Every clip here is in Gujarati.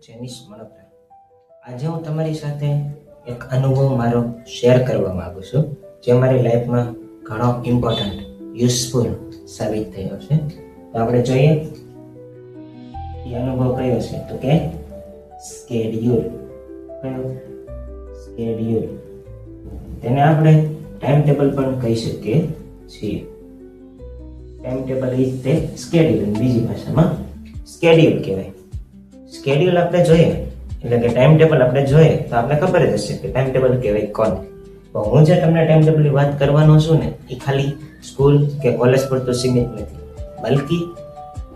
જેનિશ મણોત્રા. આજે હું તમારી સાથે એક અનુભવ મારો શેર કરવા માંગુ છું, જે મારી લાઈફમાં ઘણો ઇમ્પોર્ટન્ટ યુઝફુલ સાબિત થયો છે. તો આપણે જોઈએ એ અનુભવ કયો છે, તો કે સ્કેડ્યુલ. કયો? સ્કેડ્યુલ. તેને આપણે ટાઈમ ટેબલ પણ કહી શકીએ છીએ. ટાઈમ ટેબલ ઇઝ તે સ્કેડ્યુલ, બીજી ભાષામાં સ્કેડ્યુલ કહેવાય. સ્કેડ્યુલ આપણે જોઈએ એટલે કે ટાઈમ ટેબલ આપણે જોઈએ તો આપણે ખબર જ હશે કે ટાઈમ ટેબલ કહેવાય કોને. તો હું જે તમને ટાઈમ ટેબલની વાત કરવાનો છું ને, એ ખાલી સ્કૂલ કે કોલેજ પૂરતું સીમિત નથી, બલ્કિ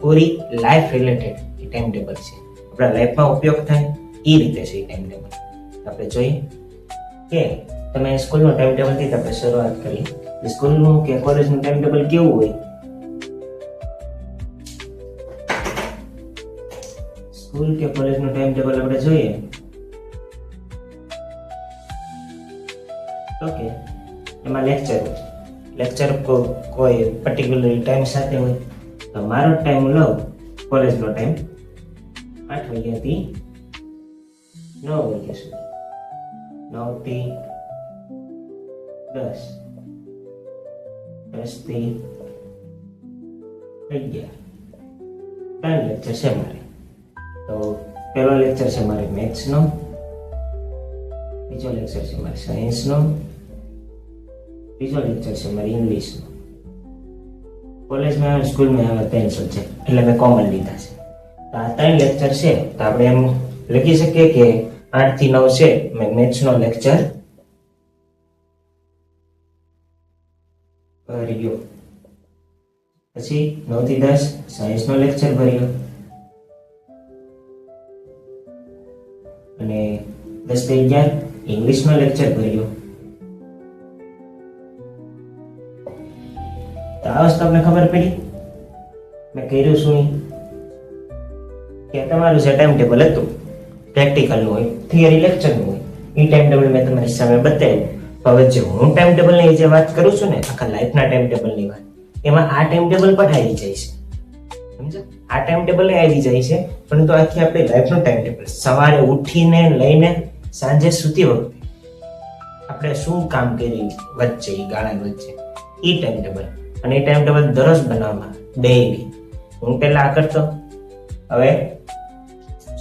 પૂરી લાઈફ રિલેટેડ એ ટાઈમ ટેબલ છે. આપણા લાઈફમાં ઉપયોગ થાય એ રીતે છે એ ટાઈમ ટેબલ. આપણે જોઈએ કે તમે સ્કૂલનું ટાઈમ ટેબલથી આપણે શરૂઆત કરીએ. સ્કૂલનું કે કોલેજનું ટાઈમ ટેબલ કેવું હોય? સ્કૂલ કે કોલેજનું ટાઈમ ટેબલ આપણે જોઈએ તો કે એમાં લેક્ચર કોઈ પર્ટિક્યુલર ટાઈમ સાથે હોય. તો મારો ટાઈમ લઉં, કોલેજનો ટાઈમ 8 વાગ્યાથી 9 વાગ્યા સુધી, 9 થી 10, 10 થી 11, 3 લેક્ચર છે મારે. તો પહેલો લેક્ચર છે મારે મેથ્સનો, બીજો લેક્ચર છે મારે સાયન્સનો, ત્રીજો લેક્ચર છે મારે ઇંગ્લિશનો. કોલેજમાં સ્કૂલમાં આવા 3 સબ્જેક્ટ એટલે મેં કોમન લીધા છે. તો આ 3 લેક્ચર છે તો આપણે એમ લખી શકીએ કે 8 થી 9 છે મેં મેથ્સનો લેક્ચર ભર્યો, પછી 9 થી 10 સાયન્સનો લેક્ચર ભર્યો, અને 10 થી 11 ઇંગ્લિશનો લેક્ચર ભર્યો. તો આ વસ્તુ તમને ખબર પડી મેં કર્યું શું? કે તમારું જે ટાઈમ ટેબલ હતું પ્રેક્ટિકલનું હોય, થિયરી લેક્ચરનું હોય, એ ટાઈમ ટેબલ મેં તમારી સામે બતાવ્યું. હવે જે હું ટાઈમ ટેબલની જે વાત કરું છું ને, આખા લાઈફના ટાઈમ ટેબલની વાત, એમાં આ ટાઈમ ટેબલ પણ આવી જાય છે. સમજો? આ ટાઈમ ટેબલ આવી જાય છે, પરંતુ આખી આપણી લાઈફનું ટાઈમ ટેબલ, સવારે ઉઠીને લઈને સાંજે સુતી વખતે આપણે શું કામ કર્યું વચ્ચે, એ ગાળા વચ્ચે, એ ટાઈમ ટેબલ. અને એ ટાઈમ ટેબલ દરરોજ બનાવવામાં, ડેઈલી. હું પહેલા આ કરતો, હવે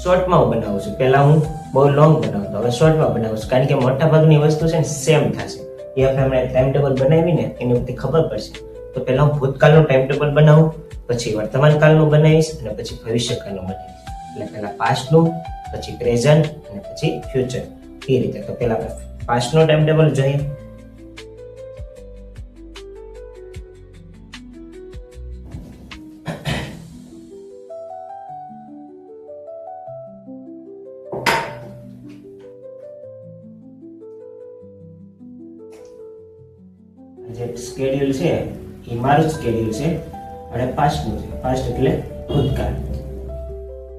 શોર્ટમાં હું બનાવું છું. પહેલા હું બહુ લોંગ બનાવતો, હવે શોર્ટમાં બનાવું છું, કારણ કે મોટા ભાગની વસ્તુ છે ને સેમ થશે. એ આપણે ટાઈમ ટેબલ બનાવીને એની વખતે ખબર પડશે. તો પહેલા હું ભૂતકાળનું ટાઈમ ટેબલ બનાવું, પછી વર્તમાન કાળનું બનાવીશ, અને પછી ભવિષ્યકાળનું બનાવીશ. એટલે પહેલા પાસ્ટનું, પછી પ્રેઝન્ટ, અને પછી ફ્યુચર, એ રીતે. તો પહેલા આપણે પાસ્ટનું ટાઈમ ટેબલ જોઈએ. જે સ્કેડ્યુલ છે એ મારું સ્કેડ્યુલ છે, અને પાસ્ટનું છે. પાસ્ટ એટલે ભૂતકાળ.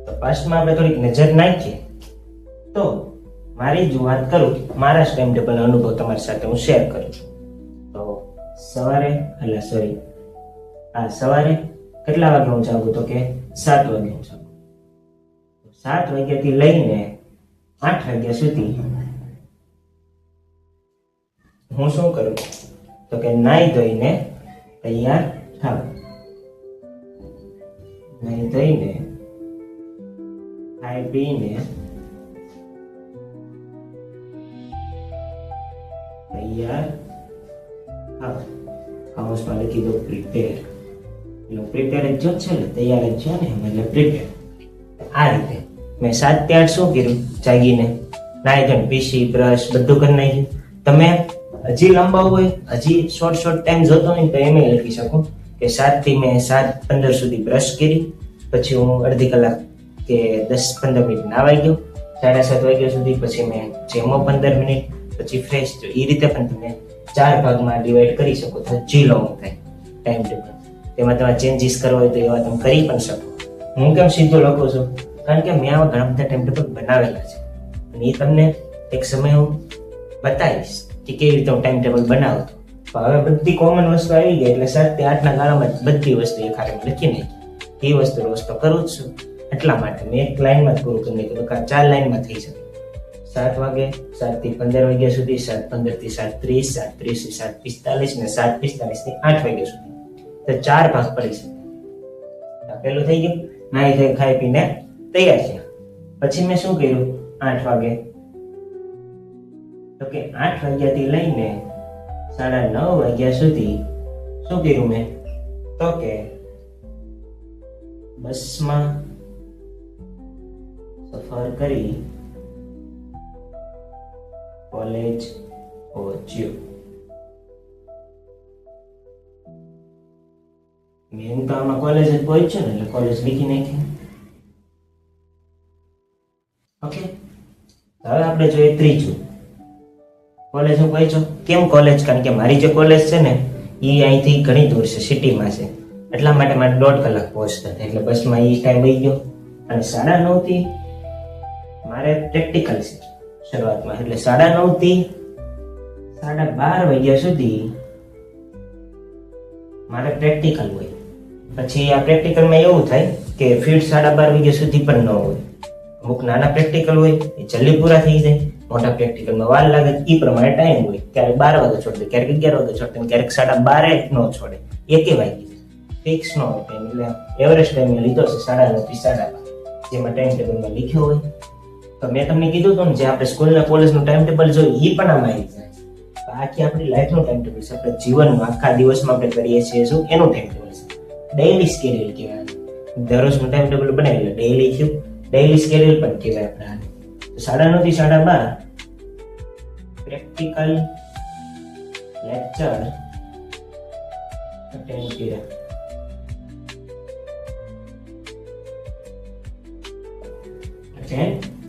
તો પાસ્ટમાં આપણે થોડીક નજર નાખીએ તો મારી જ વાત કરું, મારા જ ટાઈમ ટેબલનો અનુભવ તમારી સાથે હું શેર કરું છું. તો સવારે કેટલા વાગે હું જાગું? તો કે 7 વાગે હું જાગું. 7 વાગ્યાથી લઈને 8 વાગ્યા સુધી હું શું કરું? તો કે નાઈ ધોઈને તૈયાર થાવ. નાઈ ધોઈને ખાઈ પીને તૈયાર થાવ. કાઉન્સમાં લખી દો પ્રિપેર. એટલે પ્રિપેર જ જો છે ને, તૈયાર જ છે ને, એટલે પ્રિપેર. આ રીતે મેં 7 થી 8 શું કર્યું? જાગીને નાઈ ધોઈને પીસી બ્રશ બધું કરી નાખ્યું. તમે હજી લંબાવું હોય, હજી શોર્ટ ટાઈમ જોતો હોય તો એમ લખી શકું કે 7 થી મેં 7:15 સુધી બ્રશ કરી, પછી હું અડધી કલાક કે 10-15 મિનિટ નાવાઈ ગયો, 7:30 વાગ્યા સુધી, પછી મેં જેમો 15 મિનિટ, પછી ફ્રેશ થયો. એ રીતે પણ તમે 4 ભાગમાં ડિવાઈડ કરી શકો તો હજી લોંગ થાય ટાઈમ ટેબલ. તેમાં તમારે ચેન્જીસ કરવા હોય તો એવા તમે કરી પણ શકો. હું કેમ સીધું લખું છું? કારણ કે મેં આવા ઘણા બધા ટાઈમ ટેબલ બનાવેલા છે, અને એ તમને એક સમય હું બતાવીશ કે કેવી રીતે હું ટાઈમ ટેબલ બનાવતો. હવે બધી કોમન વસ્તુ આવી ગઈ એટલે 7 થી 8 ના ગાળામાં બધી વસ્તુ એક હારે લખી નાખી. એ વસ્તુ રોજ તો કરું જ છું. એટલા માટે મેં એક લાઈનમાં જ પૂરું કરી નાખ્યું કે 4 લાઈનમાં થઈ શકે. 7 વાગે, 7 થી 15 વાગ્યા સુધી, 7:15 થી 7:30, 7:30 થી 7:45 ને 7:45 થી 8 વાગ્યા સુધી. તો 4 ભાગ પડી શકે. પેલું થઈ ગયું, નાઈ ધોઈ ખાઈ પીને તૈયાર છે. પછી મેં શું કર્યું? 8 વાગે, તો કે 8 વાગ્યાથી લઈને 9:30 વાગ્યા સુધી શું કર્યું મેં? તો કે બસમાં સફર કરી કોલેજ પહોંચ્યો. મેં તો આમાં કોલેજ જ પહોંચ્યો ને, એટલે કોલેજ લીખી નાખી. ઓકે, હવે આપણે જોઈએ ત્રીજું. કોલેજ હું પહોંચ્યો. કેમ કોલેજ? કારણ કે મારી જે કોલેજ છે ને એ અહીંથી ઘણી દૂર છે, સિટીમાં છે. એટલા માટે મારે 1.5 કલાક પહોંચતા હતા. એટલે બસમાં એ ટાઈમ વહી ગયો. અને 9:30 થી મારે પ્રેક્ટિકલ છે શરૂઆતમાં, એટલે 9:30 થી 12:30 વાગ્યા સુધી મારે પ્રેક્ટિકલ હોય. પછી આ પ્રેક્ટિકલમાં એવું થાય કે ફીટ 12:30 વાગ્યા સુધી પણ ન હોય. અમુક નાના પ્રેક્ટિકલ હોય એ જલ્દી પૂરા થઈ જાય, મોટા પ્રેક્ટિકલમાં વાર લાગે. એ પ્રમાણે ટાઈમ હોય. ક્યારેક 12 વાગે છોડે, ક્યારેક 11 વાગે છોડે, ક્યારેક 12:30 ન છોડે, 1 વાગે. ફિક્સ ન હોય ટાઈમ. એટલે એવરેજ ટાઈમ લીધો છે 9:30 થી 12:30, જેમાં ટાઈમ ટેબલમાં લખ્યો હોય. તો મેં તમને કીધું હતું ને, જે આપણે સ્કૂલના કોલેજનું ટાઈમ ટેબલ જોયું એ પણ આમાં આવી જાય. આખી આપણી લાઈફનું ટાઈમ ટેબલ છે. આપણે જીવનનું આખા દિવસમાં આપણે કરીએ છીએ શું, એનું ટાઈમ ટેબલ છે. ડેઈલી સ્કેડ્યુલ કહેવાય. દરરોજનું ટાઈમ ટેબલ બનાવી લે, ડેઈલી થયું, ડેઈલી સ્કેડ્યુલ પણ કહેવાય આપણે. તો 9:30 થી 12:30 પ્રેક્ટિકલ લેક્ચર અટેન્ડ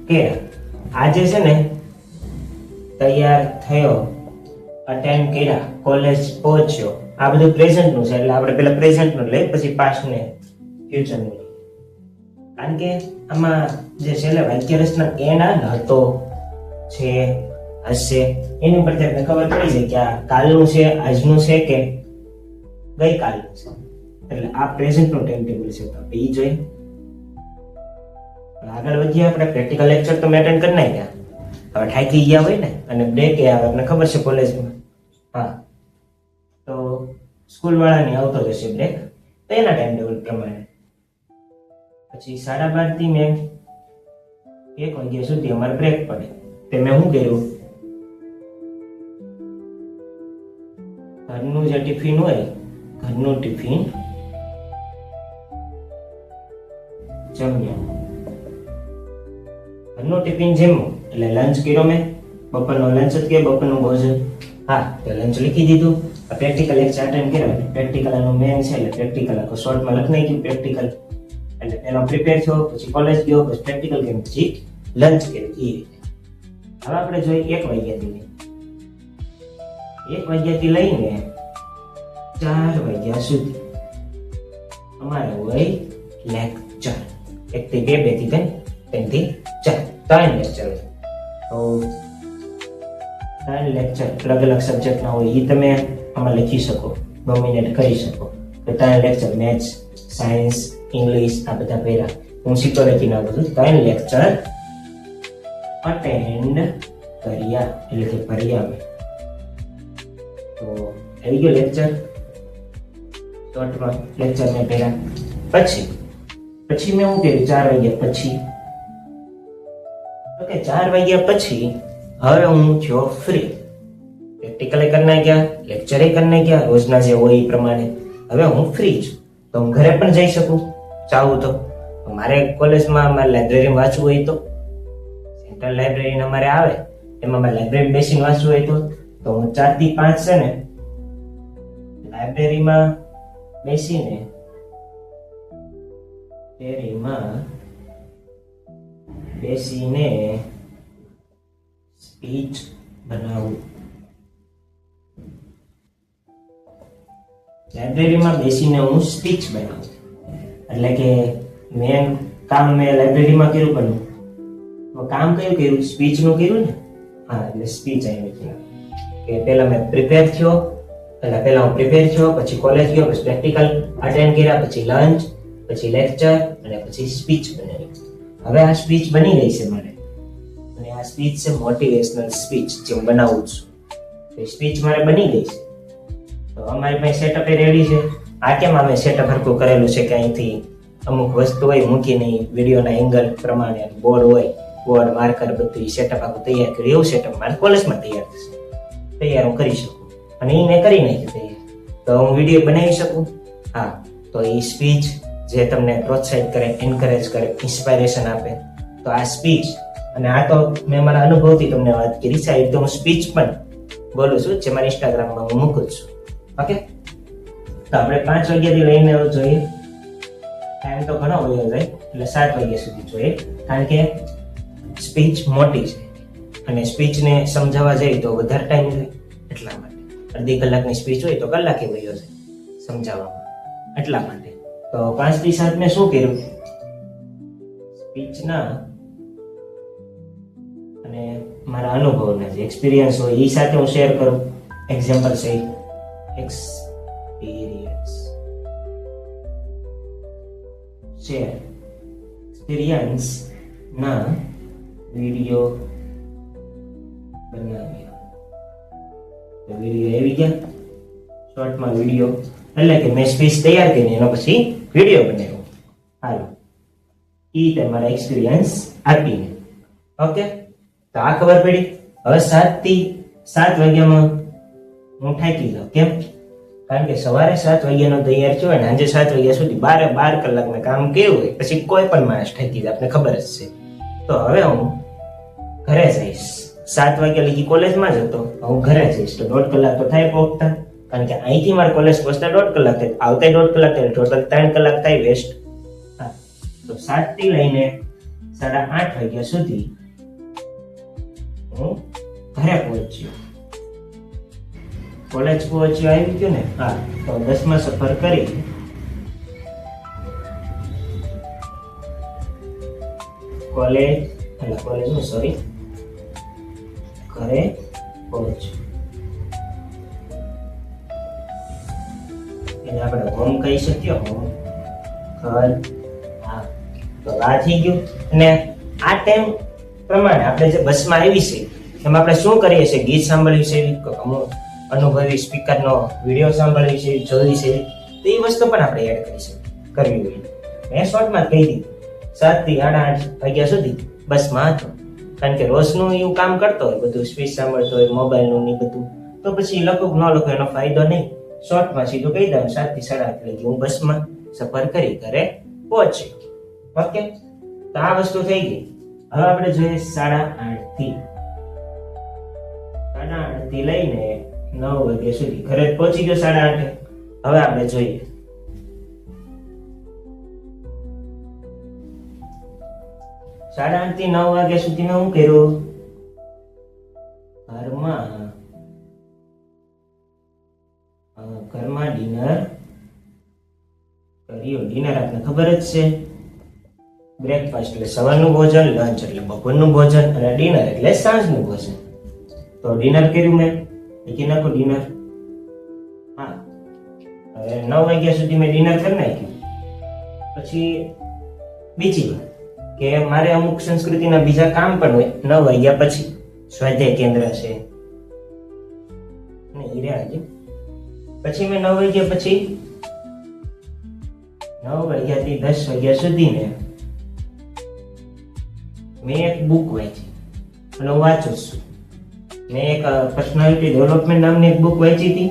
કર્યા. આજે છે ને તૈયાર થયો, અટેન્ડ કર્યા, કોલેજ પહોંચ્યો. આ બધું પ્રેઝન્ટ નું છે, એટલે આપણે પેલા પ્રેઝન્ટ નું લઈ, પછી પાસ્ટ ને ફ્યુચર નું. કારણ કે આમાં જે છેલ્લે વાક્ય રચના એના હતો, છે, હશે, એની પરથી આપણે ખબર પડી જાય કે આ કાલનું છે, આજનું છે કે ગઈકાલનું છે. એટલે આ પ્રેઝન્ટ નું ટાઈમ ટેબલ છે. તો આપણે ઈ જોઈએ. આગળ વધીએ. આપણે પ્રેક્ટિકલ લેક્ચર તો મેં અટેન્ડ કરી નાખ્યા. હવે થાકી ગયા હોય ને, અને બ્રેક એ આવે, આપણને ખબર છે કોલેજમાં. હા, તો સ્કૂલ વાળાની આવતો જશે બ્રેક, તો એના ટાઈમ ટેબલ પ્રમાણે. પછી 12:30 થી મેં 1 વાગ્યા સુધી અમારે બ્રેક પડે. તે મેં શું કર્યું? ઘરનું જે ટિફિન હોય, ઘરનું ટિફિન જમ્યા. ઘરનું ટિફિન જમ્યું એટલે લંચ કર્યો મેં. બપોરનો લંચ જ કે બપોરનું ભોજન. હા, તો લંચ લીખી દીધું. પ્રેક્ટિકલ લેક્ચર અટેન્ડ કર્યો. પ્રેક્ટિકલ આનું મેન છે, એટલે પ્રેક્ટિકલ આખો શોર્ટમાં લખી નાખ્યું પ્રેક્ટિકલ. એટલે એનો પ્રિપેર થયો, પછી કોલેજ ગયો, પછી પ્રેક્ટિકલ કર્યું, પછી લંચ કર્યું. એ રીતે. હવે આપણે જોઈએ 1 વાગ્યાથી 1 વાગ્યાથી લઈને 4 વાગ્યા સુધી અમારે હોય લેક્ચર. 1 થી 2, 2 થી 3, 3 થી 4, 3 લેક્ચર હોય. તો 3 લેક્ચર અલગ અલગ સબ્જેક્ટના હોય. એ તમે આમાં લખી શકો, ડોમિનેટ કરી શકો. તો 3 લેક્ચર, મેથ્સ, સાયન્સ, ઇંગ્લિશ, આ બધા પહેલા હું સીધો લખી નાખું છું. 3 લેક્ચર અટેન્ડ કર્યા, એટલે કે ભર્યા મેં. તો આવી ગયો લેક્ચર. શોર્ટમાં લેક્ચર મેં પહેલા. પછી મેં શું કર્યું? 4 વાગ્યા પછી. ઓકે, 4 વાગ્યા પછી હવે હું થયો ફ્રી. પ્રેક્ટિકલ કરી નાખ્યા, લેક્ચર કરી નાખ્યા, રોજના જે હોય એ પ્રમાણે. હવે હું ફ્રી છું, તો હું ઘરે પણ જઈ શકું ચાહું તો. મારે કોલેજમાં મારે લાઇબ્રેરી વાંચવું હોય તો સેન્ટ્રલ લાઇબ્રેરી અમારે આવે, એમાં મારે લાઇબ્રેરી બેસીને વાંચવું હોય તો હું 4 થી 5 છે ને લાઇબ્રેરીમાં બેસીને સ્પીચ બનાવું. લાઇબ્રેરીમાં બેસીને હું સ્પીચ બનાવું. એટલે કે મેન કામ મેં લાઇબ્રેરીમાં કર્યું, પણ કામ કયું કર્યું? સ્પીચનું કર્યું ને. હા, એટલે સ્પીચ આવી કે પહેલા મેં પ્રિપેર થયો, પહેલા હું પ્રિપેર થયો, પછી કોલેજ ગયો, પછી પ્રેક્ટિકલ અટેન્ડ કર્યા, પછી લંચ, પછી લેક્ચર અને પછી સ્પીચ બનાવી. હવે આ સ્પીચ બની ગઈ છે મારે, અને આ સ્પીચ છે મોટિવેશનલ સ્પીચ જે હું બનાવું છું. તો સ્પીચ મારે બની ગઈ છે. તો અમારી પાસે સેટઅપ એ રેડી છે. આ કેમ અમે સેટઅપ હરખું કરેલું છે કે અહીંથી અમુક વસ્તુ હોય મૂકીને વિડીયોના એંગલ પ્રમાણે બોર્ડ હોય, બોર્ડ માર્કર બધું સેટઅપ આખું તૈયાર કર્યું. એવું સેટઅપ મારે કોલેજમાં તૈયાર થશે, તૈયાર હું કરી શકું. અને એ મેં કરી નાખ્યું તૈયાર. તો હું વિડીયો બનાવી શકું. હા, તો એ સ્પીચ જે તમને પ્રોત્સાહિત કરે, એન્કરેજ કરે, ઇન્સ્પાયરેશન આપે. તો આ સ્પીચ, અને આ તો મેં મારા અનુભવથી તમને વાત કરી છે. તો હું સ્પીચ પણ બોલું છું જે મારા ઇન્સ્ટાગ્રામમાં હું મૂકું છું. ઓકે, તો આપણે 5 વાગ્યાથી લઈને જોઈએ. ટાઈમ તો ઘણો વયો જાય, એટલે 7 વાગ્યા સુધી જોઈએ. કારણ કે સ્પીચ મોટી છે અને સ્પીચને સમજાવવા જાય તો વધારે ટાઈમ જાય. એટલા માટે અડધી કલાકની સ્પીચ હોય તો કલાકે વયો જાય સમજાવવામાં. એટલા માટે તો 5 થી 7 મેં શું કર્યું, સ્પીચના અને મારા અનુભવના જે એક્સપિરિયન્સ હોય એ સાથે હું શેર કરું. એક્ઝામ્પલ છે એક્સપિરિયન્સ ના વિડીયો બનાવ્યા. તો વિડીયો આવી ગયા, શોર્ટમાં વિડીયો, એટલે કે મેં સ્પીચ તૈયાર કરી એનો પછી વિડીયો બનાવ્યો. હાલો, ઈ તમારા એક્સપિરિયન્સ આપીને. ઓકે, તો આ ખબર પડી. હવે 7 થી 7 વાગ્યામાં હું થાકી જાઉં. કેમ? કારણ કે સવારે 7 વાગ્યાનો તૈયાર થયો અને સાંજે 7 વાગ્યા સુધી 12 કલાકનું કામ કેવું હોય, પછી કોઈ પણ માણસ થાકી જાય, આપને ખબર જ છે. તો હવે હું ઘરે જઈશ. 7 વાગ્યા લગી કોલેજમાં જ હતો, હું ઘરે જઈશ તો 1.5 કલાક તો થાય પહોંચતા. કારણ કે અહીંથી મારે કોલેજ પહોંચતા 1.5 કલાક થાય, આવતા 1.5 કલાક થાય, ટોટલ 3 કલાક થાય વેસ્ટ. હા, તો 7 થી લઈને 8:30 વાગ્યા સુધી હું ઘરે પહોંચ્યો. કોલેજ પહોંચ્યો, આવી ગયો ને. હા, તો 10માં સફર કરી ઘરે પહોંચ્યો. એને આપણે હોમ કહી શકીએ. હોમ, ઘર. હા, તો આ થઈ ગયું. અને આ ટાઈમ પ્રમાણે આપણે જે બસમાં આવી છે એમાં આપણે શું કરીએ છીએ, ગીત સાંભળ્યું છે, અમુક અનુભવી સ્પીકરનો વિડીયો સાંભળવી છે, જોઈ છે, તો એ વસ્તુ પણ આપણે એડ કરી શકીએ, કરવી હોય. મેં શોર્ટમાં કહી દીધું 7 થી 8:30 વાગ્યા સુધી બસમાં હતો. કારણ કે રોજનું એવું કામ કરતો હોય, બધું સ્પીચ સાંભળતો હોય, મોબાઈલનું ને બધું, તો પછી લખો ન લખો એનો ફાયદો નહીં. શોર્ટમાં સીધું કહી દઉં 7 થી 8:30 વાગે હું બસમાં સફર કરી ઘરે પહોંચ્યો. ઓકે, તો આ વસ્તુ થઈ ગઈ. હવે આપણે જોઈએ 8:30 થી લઈને 9 વાગ્યા સુધી ઘરે પહોંચી ગયો 8:30. હવે આપણે જોઈએ 8:30 થી 9 વાગ્યા સુધી મેં શું કર્યું, ઘરમાં ડિનર કર્યું. ડિનર આપને ખબર જ છે, બ્રેકફાસ્ટ એટલે સવારનું ભોજન, લંચ એટલે બપોરનું ભોજન, અને ડિનર એટલે સાંજનું ભોજન. તો ડિનર કર્યું મેં, લખી નાખો ડિનર. હા, હવે 9 વાગ્યા સુધી મેં ડિનર કરી નાખ્યું. પછી બીજી વાત કે મારે અમુક સંસ્કૃતિના બીજા કામ પણ હોય 9 વાગ્યા પછી. સ્વાધ્યાય કેન્દ્ર છે ને હીરે આજે. પછી મેં 9 વાગ્યા પછી 9 વાગ્યાથી 10 વાગ્યા સુધી મેં એક બુક વાંચી અને હું વાંચું છું. મેં એક પર્સનાલિટી ડેવલપમેન્ટ નામની એક બુક વાંચી હતી.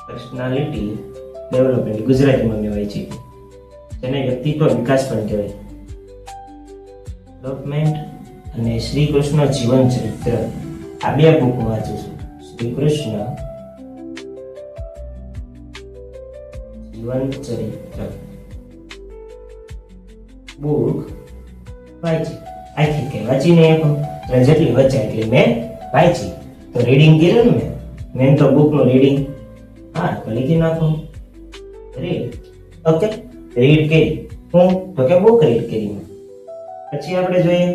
પર્સનાલિટી ડેવલપમેન્ટ ગુજરાતીમાં મેં વાંચી હતી, જેને વ્યક્તિત્વ વિકાસ પણ કહેવાય. ડેવલપમેન્ટ અને શ્રી કૃષ્ણ જીવન ચરિત્ર, આ બે બુક વાંચું છું. શ્રી કૃષ્ણ જીવન ચરિત્ર બુક વાંચી, આખી કઈ વાંચી નહીં આપો, જેટલી વચાય એટલી મેં વાંચી. તો રીડિંગ કર્યું ને મેં તો બુક નું રીડિંગ. હા, તો લખી નાખો રીડ. ઓકે, રીડ કરી હું તો કે બુક રીડ કરી. પછી આપણે જોઈએ,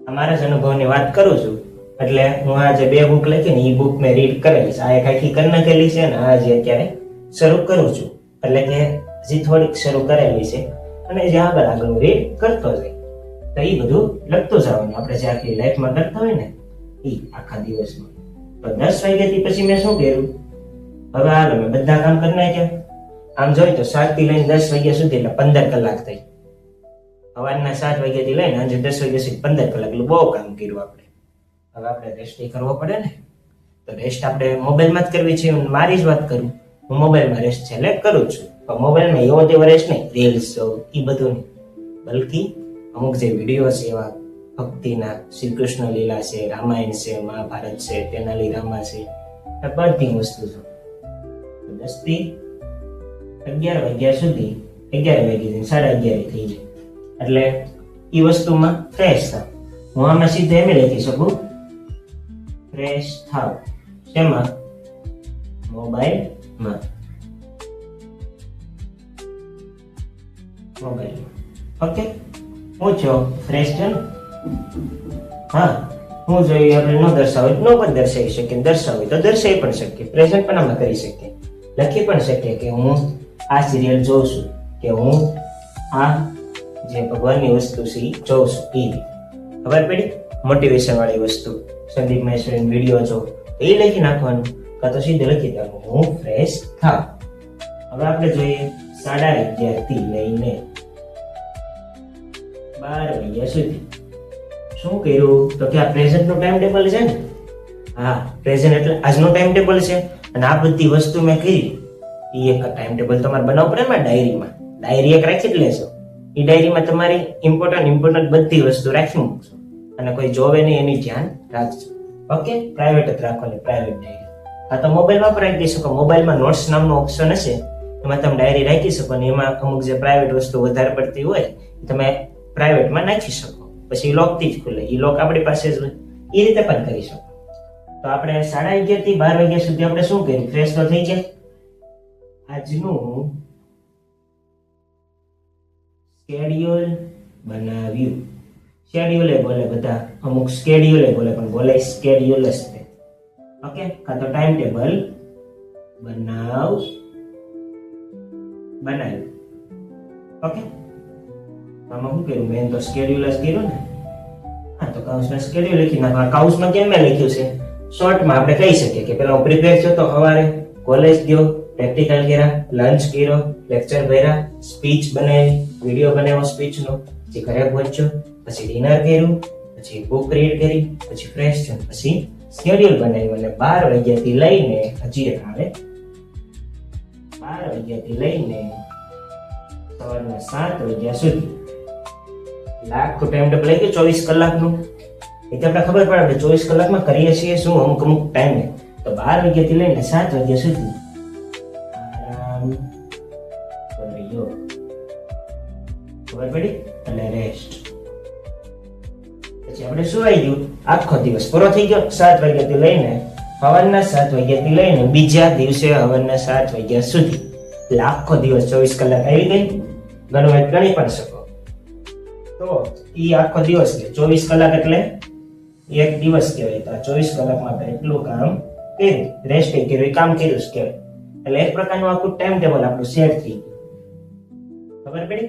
અમારા જ અનુભવની વાત કરું છું, એટલે હું આ જે બે બુક લખી ને એ બુક મેં રીડ કરેલી છે. આ એક આખી કરી નાખેલી છે ને આ જે અત્યારે શરૂ કરું છું. એટલે કે હજી થોડીક શરૂ કરેલી છે અને જે આગળ આગળ રીડ કરતો જાય તો એ બધું લખતું જવાનું. આપણે જે આખી લાઈફમાં કરતા હોય ને એ આખા દિવસમાં. તો 10 વાગ્યાથી પછી મેં શું કર્યું, હવે હાલો મેં બધા કામ કરી નાખ્યા. આમ જોઈ તો 7 થી લઈને 10 વાગ્યા સુધી એટલે 15 કલાક થઈ. સવારના 7 વાગ્યાથી લઈને સાંજે 10 વાગ્યા સુધી 15 કલાક એટલે બહુ કામ કર્યું આપણે. હવે આપણે રેસ્ટ કરવો પડે ને, તો રેસ્ટ આપણે મોબાઈલમાં જ કરવી છે. મારી જ વાત કરું, હું મોબાઈલમાં રેસ્ટ સિલેક્ટ કરું છું. પણ મોબાઈલમાં એવો તેવો રેસ્ટ નહીં, રીલ્સ જોઉં એ બધું નહીં, બલકી અમુક જે વિડીયો છે એવા ભક્તિના, શ્રી કૃષ્ણ લીલા છે, રામાયણ છે, મહાભારત છે, તેનાલી રામા છે, આ બધી વસ્તુ છે. 10 થી 11 વાગ્યા સુધી, 11 વાગ્યા 11:30 થઈ જાય એટલે એ વસ્તુમાં ફ્રેશ થાવ. હું આમાં સીધા એમ લખી શકું, ફ્રેશ થાવ. શેમાં? મોબાઈલમાં. ઓકે, હું છો ફ્રેશ છે ને? હા, હું જોઈએ આપણે ન દર્શાવે ન પણ દર્શાવી શકીએ, દર્શાવે તો દર્શાવી પણ શકીએ, પ્રેઝન્ટ પણ આમાં કરી શકીએ, લખી પણ શકીએ કે હું આ સિરિયલ જોઉં છું, કે હું આ જે ભગવાનની વસ્તુ છે એ જોઉં છું. એ ખબર પડી? મોટિવેશન વાળી વસ્તુ, સંદીપ મહેશ્વરીનો વિડીયો જો એ લખી નાખવાનું, કાં તો સીધે લખી દેવાનું હું ફ્રેશ થાવ. હવે આપણે જોઈએ 11:30 થી લઈને 12 વાગ્યા સુધી શું કર્યું, તો કે આ પ્રેઝન્ટ નું ટાઈમ ટેબલ છે ને. હા, પ્રેઝન્ટ એટલે આજનું ટાઈમ ટેબલ છે અને આ બધી વસ્તુ મેં કરી. એ એક ટાઈમ ટેબલ તમારે બનાવવું પડે ને ડાયરીમાં. ડાયરી એક રાખી જ લેશો. એ ડાયરીમાં તમારી ઇમ્પોર્ટન્ટ બધી વસ્તુ રાખી મૂકશો અને કોઈ જોવે નહીં એની ધ્યાન રાખજો. ઓકે, પ્રાઇવેટ જ રાખવાની, પ્રાઇવેટ ડાયરી. આ તો મોબાઈલમાં પણ રાખી શકો. મોબાઈલમાં નોટ્સ નામનો ઓપ્શન હશે, એમાં તમે ડાયરી રાખી શકો અને એમાં અમુક જે પ્રાઇવેટ વસ્તુ વધારે પડતી હોય તમે પ્રાઇવેટમાં નાખી શકો. પછી લોકથી જ ખુલે, એ લોક આપણી પાસે જ હોય. એ રીતે પણ કરી શકો. તો આપણે 11:30 થી 12 વાગ્યા સુધી આપણે શું કર્યું, ફ્રેશ તો થઈ જાય. આજનું સ્કેડ્યુલ બનાવ્યું. શેડ્યુલ એ બોલે બધા, અમુક સ્કેડ્યુલ એ બોલે પણ બોલે સ્કેડ્યુલ જ છે. ઓકે, કાં તો ટાઈમ ટેબલ બનાવ્યું. ઓકે, આમાં શું કર્યું, મેં તો સ્કેડ્યુલ જ કર્યું ને. હા, તો કાઉન્સમાં સ્કેડ્યુલ લખી નાખવા. કાઉન્સમાં કેમ મેં લખ્યું છે, શોર્ટમાં આપણે કહી શકીએ કે પેલા હું પ્રિપેર થયો તો સવારે કોલેજ ગયો, પ્રેક્ટિકલ કર્યા, લંચ કર્યો, લેક્ચર ભર્યા, સ્પીચ બનાવી, વિડીયો બનાવ્યો સ્પીચનો, પછી ઘરે પહોંચ્યો, પછી ડિનર કર્યું, પછી બુક રીડ કરી, પછી ફ્રેશ થયો, પછી સ્કેડ્યુલ બનાવ્યું અને 12 વાગ્યાથી લઈને હજી આવે 12 વાગ્યાથી લઈને સવારના 7 વાગ્યા સુધી લાખું ટાઈમ ટેબલ લઈ ગયું 24 કલાકનું. એટલે આપણે ખબર પડે આપણે 24 કલાકમાં કરીએ છીએ શું અમુક ટાઈમે. તો 12 વાગ્યાથી લઈને 7 વાગ્યા સુધી આરામ કર્યો. ખબર પડી? એટલે રેસ્ટ. પછી આપણે સુવાઈ ગયું, આખો દિવસ પૂરો થઈ ગયો. 7 વાગ્યાથી લઈને સવારના 7 વાગ્યાથી લઈને બીજા દિવસે સવારના 7 વાગ્યા સુધી એટલે આખો દિવસ 24 કલાક આવી ગઈ. ગણી પણ શકો. તો ઈ આખો દિવસ લે 24 કલાક એટલે એક દિવસ કહેવાય. તો 24 કલાકમાં આપણે એટલું કામ કર્યું, રેસ્ટ કર્યું, કામ કર્યું જ કહેવાય. એટલે એક પ્રકારનું આખું ટાઈમ ટેબલ આપણું સેટ થઈ ગયું. ખબર પડી?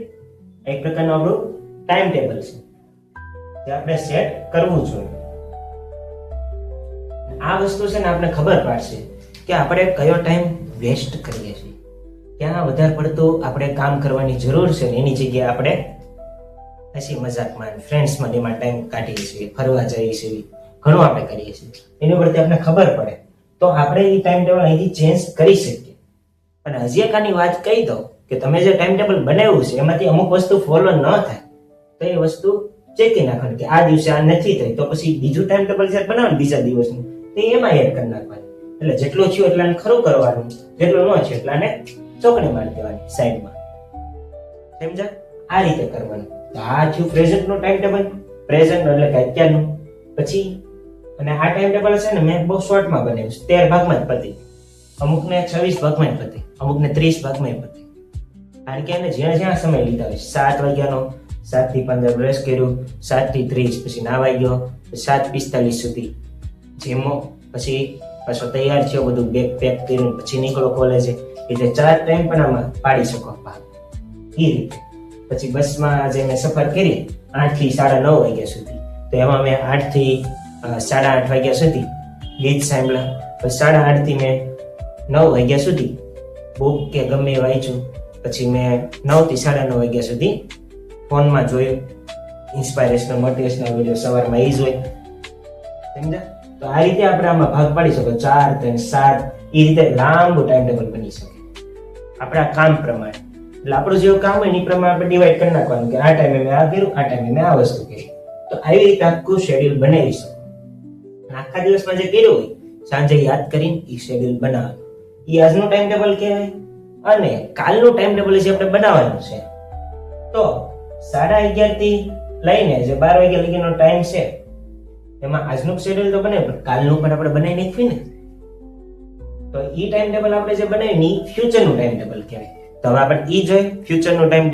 એક પ્રકારનું આપણું ટાઈમ ટેબલ છે જે આપણે સેટ કરવું જોઈએ. આ વસ્તુ છે ને આપણે ખબર પડશે કે આપણે કયો ટાઈમ વેસ્ટ કરીએ છીએ, ક્યાં વધારે પડતું આપણે કામ કરવાની જરૂર છે ને એની જગ્યાએ આપણે હસી મજાકમાં ફ્રેન્ડ્સમાં એમાં ટાઈમ કાઢીએ છીએ, ફરવા જઈએ છીએ, ઘણું આપણે કરીએ છીએ. એની ઉપરથી આપણે ખબર પડે તો આપણે એ ટાઈમ ટેબલ અહીંથી ચેન્જ કરી શકીએ. અને હજી એક આની વાત કહી દઉં કે તમે જે ટાઈમ ટેબલ બનાવ્યું છે એમાંથી અમુક વસ્તુ ફોલો ન થાય તો એ વસ્તુ ચેકી નાખવાની કે આ દિવસે આ નથી થઈ તો પછી બીજું ટાઈમ ટેબલ જ્યારે બનાવો બીજા દિવસનું તો એમાં એડ કરી નાખવાનું. એટલે જેટલું થયું એટલાને ખરું કરવાનું, જેટલું ન થયું એટલાને ચોકડી મારી દેવાની સાઈડમાં. સમજા? આ રીતે કરવાનું. તો આ થયું પ્રેઝન્ટ નું ટાઈમ ટેબલ. પ્રેઝન્ટ એટલે કે અત્યારનું. પછી અને આ ટાઈમ ટેબલ છે ને મેં બહુ શોર્ટમાં બનાવ્યું, 13 ભાગમાં જ પતી. અમુકને 26 ભાગમાં જ પતી, અમુકને 30 ભાગમાં પતી. કારણ કે એને જ્યાં સમય લીધા હોય. 7 વાગ્યાનો 7 થી 15 બ્રશ કર્યું, 7 થી 30 પછી નાવાઈ ગયો, 7:45 સુધી જીમો, પછી પાછો તૈયાર થયો, બધું બેગ પેક કરીને પછી નીકળો કોલેજે, કે જે 4 ટાઈમ પણ આમાં પાડી શકો ભાગ એ રીતે. પછી બસમાં જે મેં સફર કરી 8 થી 9:30 વાગ્યા સુધી, તો એમાં મેં 8 થી 8:30 વાગ્યા સુધી ગીત સાંભળ્યા. પછી 8:30 થી મેં 9 વાગ્યા સુધી બુક કે ગમે એ વાંચ્યું. પછી મેં 9 થી 9:30 વાગ્યા સુધી ફોનમાં જોયું ઇન્સ્પાયરેશનલ મોટિવેશનલ વિડીયો, સવારમાં એ જોઈ. સમજ્યા? તો આ રીતે આપણે આમાં ભાગ પાડી શકો. 4, 3, 7 એ રીતે લાંબુ ટાઈમ ટેબલ બની શકે આપણા કામ પ્રમાણે. એટલે આપણું જેવું કામ હોય એ પ્રમાણે આપણે ડિવાઈડ કરી નાખવાનું કે આ ટાઈમે મેં આ કર્યું, આ ટાઈમે મેં આ વસ્તુ કરી. તો આવી રીતે આખું શેડ્યુલ બનાવી શકો. આખા દિવસમાં જે કર્યું હોય સાંજે યાદ કરીને એ શેડ્યુલ બનાવવાનું. એ આજનું ટાઈમ ટેબલ કહેવાય. અને કાલનું ટાઈમ ટેબલ જે આપણે બનાવવાનું છે, તો 11:30 થી લઈને જે 12 વાગ્યા લગીનો ટાઈમ છે એમાં આજનું શેડ્યુલ તો બને, પણ કાલનું પણ આપણે બનાવી નાખ્યું ને. તો ઈ ટાઈમ ટેબલ આપણે જે બનાવ્યું ને એ ફ્યુચરનું ટાઈમ ટેબલ કહેવાય. તો હવે આપણે ઈ જોઈએ ફ્યુચરનું ટાઈમ